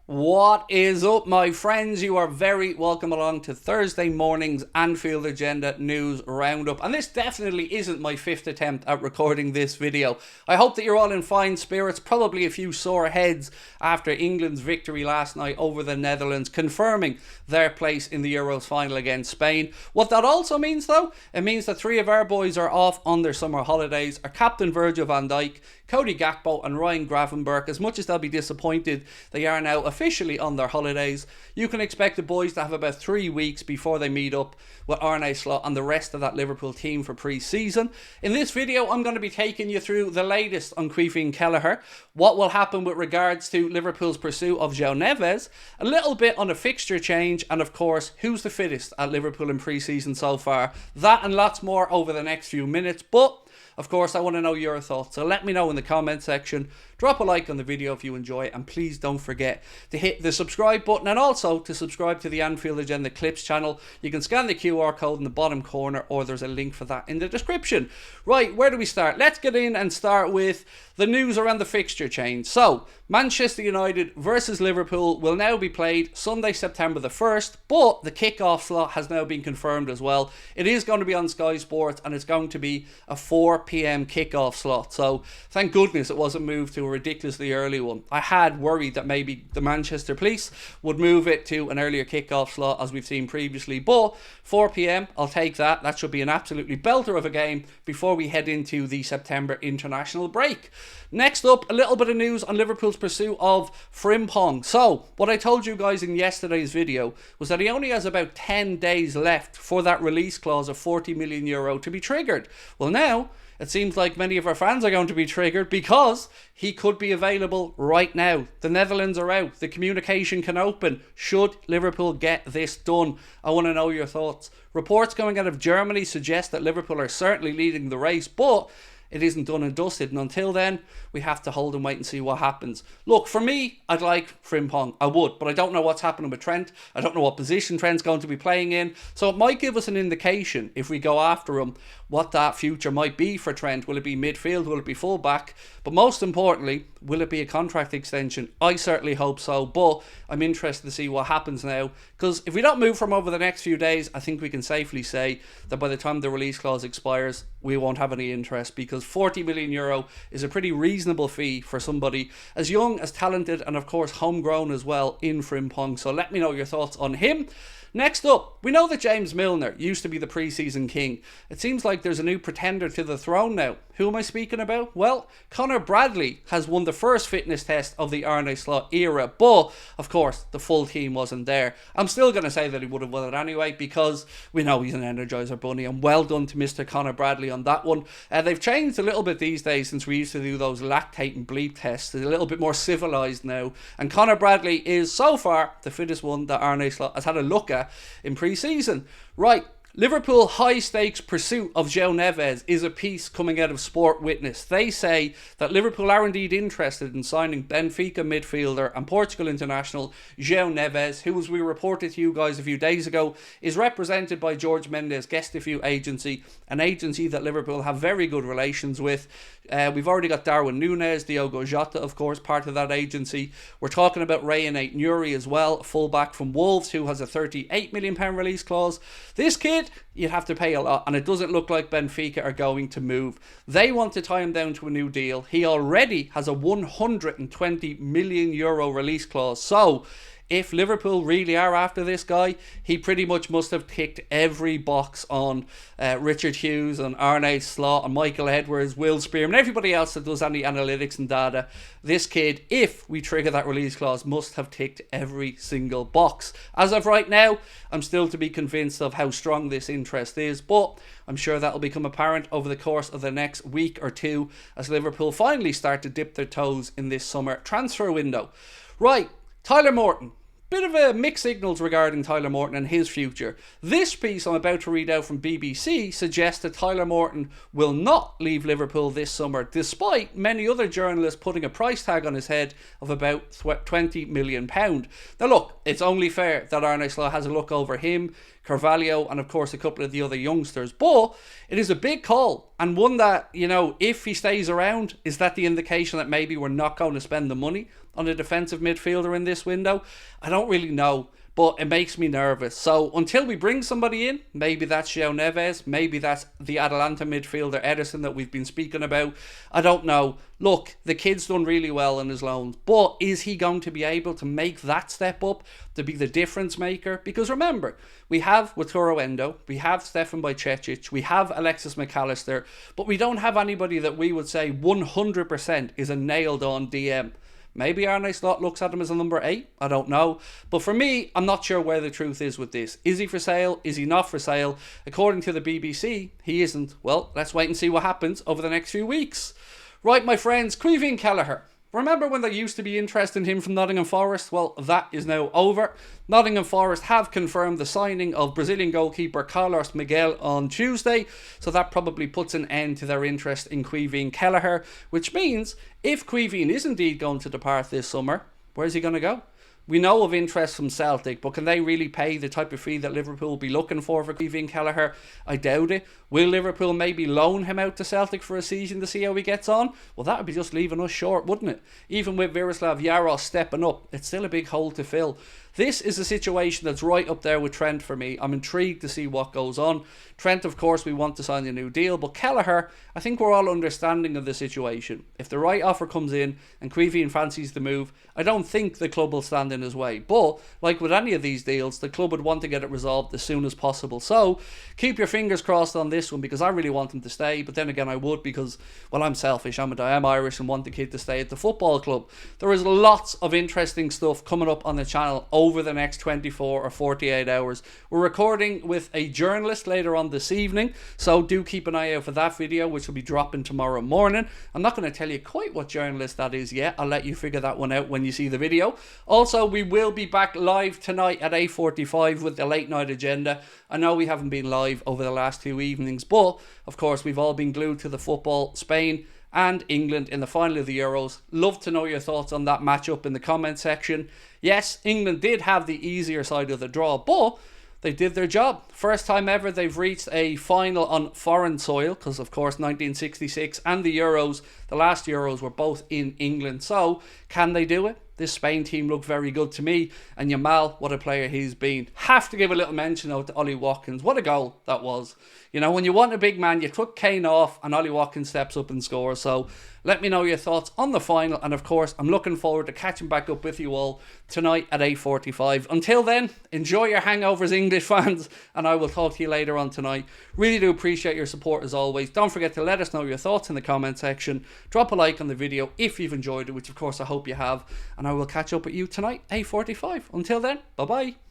What is up, my friends? You are very welcome along to Thursday morning's Anfield Agenda News Roundup. And this definitely isn't my fifth attempt at recording this video. I hope that you're all in fine spirits, probably a few sore heads after England's victory last night over the Netherlands, confirming their place in the Euros final against Spain. What that also means, though, it means that three of our boys are off on their summer holidays. Our captain Virgil van Dijk, Cody Gakpo and Ryan Gravenberch, as much as they'll be disappointed they are now officially on their holidays, you can expect the boys to have about 3 weeks before they meet up with Arne Slot and the rest of that Liverpool team for pre-season. In this video, I'm going to be taking you through the latest on Quaner and Kelleher, what will happen with regards to Liverpool's pursuit of Joao Nez, a little bit on a fixture change, and of course, who's the fittest at Liverpool in pre-season so far. That and lots more over the next few minutes, but of course, I want to know your thoughts, so let me know in the comment section. Drop a like on the video if you enjoy, and please don't forget to hit the subscribe button and also to subscribe to the Anfield Agenda Clips channel. You can scan the QR code in the bottom corner, or there's a link for that in the description. Right, where do we start? Let's get in and start with the news around the fixture change. So, Manchester United versus Liverpool will now be played Sunday, September the 1st, but the kickoff slot has now been confirmed as well. It is going to be on Sky Sports, and it's going to be a 4 p.m. kickoff slot. So, thank goodness it wasn't moved to a ridiculously early one. I had worried that maybe the Manchester police would move it to an earlier kickoff slot as we've seen previously, but 4 p.m, I'll take that. That should be an absolutely belter of a game before we head into the September international break. Next up, a little bit of news on Liverpool's pursuit of FRIMPONG. So, what I told you guys in yesterday's video was that he only has about 10 days left for that release clause of €40 million to be triggered. Well, now it seems like many of our fans are going to be triggered because he could be available right now. The Netherlands are out. The communication can open. Should Liverpool get this done? I want to know your thoughts. Reports coming out of Germany suggest that Liverpool are certainly leading the race, but it isn't done and dusted, and until then, we have to hold and wait and see what happens. Look, for me, I'd like Frimpong. I would, but I don't know what's happening with Trent. I don't know what position Trent's going to be playing in, so it might give us an indication, if we go after him, what that future might be for Trent. Will it be midfield? Will it be full-back? But most importantly, will it be a contract extension? I certainly hope so, but I'm interested to see what happens now, because if we don't move from over the next few days, I think we can safely say that by the time the release clause expires, we won't have any interest, because €40 million is a pretty reasonable fee for somebody as young, as talented, and of course homegrown as well in Frimpong. So let me know your thoughts on him. Next up, we know that James Milner used to be the pre-season king. It seems like there's a new pretender to the throne now. Who am I speaking about? Well, Conor Bradley has won the first fitness test of the Arne Slot era, but of course the full team wasn't there. I'm still going to say that he would have won it anyway, because we know he's an Energizer Bunny, and well done to Mr. Conor Bradley on that one. They've changed a little bit these days since we used to do those lactate and bleep tests. They're a little bit more civilised now, and Conor Bradley is so far the fittest one that Arne Slot has had a look at in pre-season. Right, Liverpool high-stakes pursuit of Joao Nez is a piece coming out of Sport Witness. They say that Liverpool are indeed interested in signing Benfica midfielder and Portugal international Joao Nez, who, as we reported to you guys a few days ago, is represented by George Mendes Gestifute Agency, an agency that Liverpool have very good relations with. We've already got Darwin Núñez, Diogo Jota, of course, part of that agency. We're talking about Rayan Aït-Nouri as well, a fullback from Wolves who has a £38 million release clause. This kid, you'd have to pay a lot, and it doesn't look like Benfica are going to move. They want to tie him down to a new deal. He already has a €120 million release clause. So, if Liverpool really are after this guy, he pretty much must have ticked every box on Richard Hughes and Arne Slot and Michael Edwards, Will Spearman, everybody else that does any analytics and data. This kid, if we trigger that release clause, must have ticked every single box. As of right now, I'm still to be convinced of how strong this interest is, but I'm sure that will become apparent over the course of the next week or two as Liverpool finally start to dip their toes in this summer transfer window. Right, Tyler Morton. Bit of a mixed signals regarding Tyler Morton and his future. This piece I'm about to read out from BBC suggests that Tyler Morton will not leave Liverpool this summer, despite many other journalists putting a price tag on his head of about £20 million. Now look, it's only fair that Arne Slot has a look over him, Carvalho, and of course a couple of the other youngsters, but it is a big call, and one that, you know, if he stays around, is that the indication that maybe we're not going to spend the money? on a defensive midfielder in this window? I don't really know, but it makes me nervous. So until we bring somebody in, maybe that's Joao Nez, maybe that's the Atalanta midfielder Edison that we've been speaking about. I don't know. Look, the kid's done really well in his loans, but is he going to be able to make that step up to be the difference maker? Because remember, we have Wataru Endo, we have Stefan Bajcetic, we have Alexis McAllister, but we don't have anybody that we would say 100% is a nailed on DM. Maybe Arne Slot looks at him as a number 8. I don't know. But for me, I'm not sure where the truth is with this. Is he for sale? Is he not for sale? According to the BBC, he isn't. Well, let's wait and see what happens over the next few weeks. Right, my friends, Caoimhín Kelleher. Remember when there used to be interest in him from Nottingham Forest? Well, that is now over. Nottingham Forest have confirmed the signing of Brazilian goalkeeper Carlos Miguel on Tuesday, so that probably puts an end to their interest in Caoimhín Kelleher, which means if Caoimhín is indeed going to depart this summer, where's he going to go? We know of interest from Celtic, but can they really pay the type of fee that Liverpool will be looking for Caoimhín Kelleher? I doubt it. Will Liverpool maybe loan him out to Celtic for a season to see how he gets on? Well, that would be just leaving us short, wouldn't it? Even with Miroslav Jaros stepping up, it's still a big hole to fill. This is a situation that's right up there with Trent for me. I'm intrigued to see what goes on. Trent, of course, we want to sign a new deal, but Kelleher, I think we're all understanding of the situation. If the right offer comes in and Caoimhín fancies the move, I don't think the club will stand in his way. But, like with any of these deals, the club would want to get it resolved as soon as possible. So, keep your fingers crossed on this one, because I really want him to stay. But then again, I would, because, well, I'm selfish. I am Irish and want the kid to stay at the football club. There is lots of interesting stuff coming up on the channel over the next 24 or 48 hours. We're recording with a journalist later on this evening, so do keep an eye out for that video, which will be dropping tomorrow morning. I'm not going to tell you quite what journalist that is yet. I'll let you figure that one out when you see the video. Also, we will be back live tonight at 8:45 with the late night agenda. I know we haven't been live over the last 2 evenings, but of course we've all been glued to the football. Spain and England in the final of the Euros. Love to know your thoughts on that matchup in the comment section. Yes, England did have the easier side of the draw, but they did their job. First time ever they've reached a final on foreign soil, because of course 1966 and the Euros, the last Euros, were both in England. So can they do it? This Spain team looked very good to me. And Yamal, what a player he's been. Have to give a little mention out to Ollie Watkins. What a goal that was. You know, when you want a big man, you took Kane off and Ollie Watkins steps up and scores. So let me know your thoughts on the final. And of course, I'm looking forward to catching back up with you all tonight at 8:45. Until then, enjoy your hangovers, English fans. And I will talk to you later on tonight. Really do appreciate your support as always. Don't forget to let us know your thoughts in the comment section. Drop a like on the video if you've enjoyed it, which of course I hope you have. And I will catch up with you tonight, 8:45. Until then, bye-bye.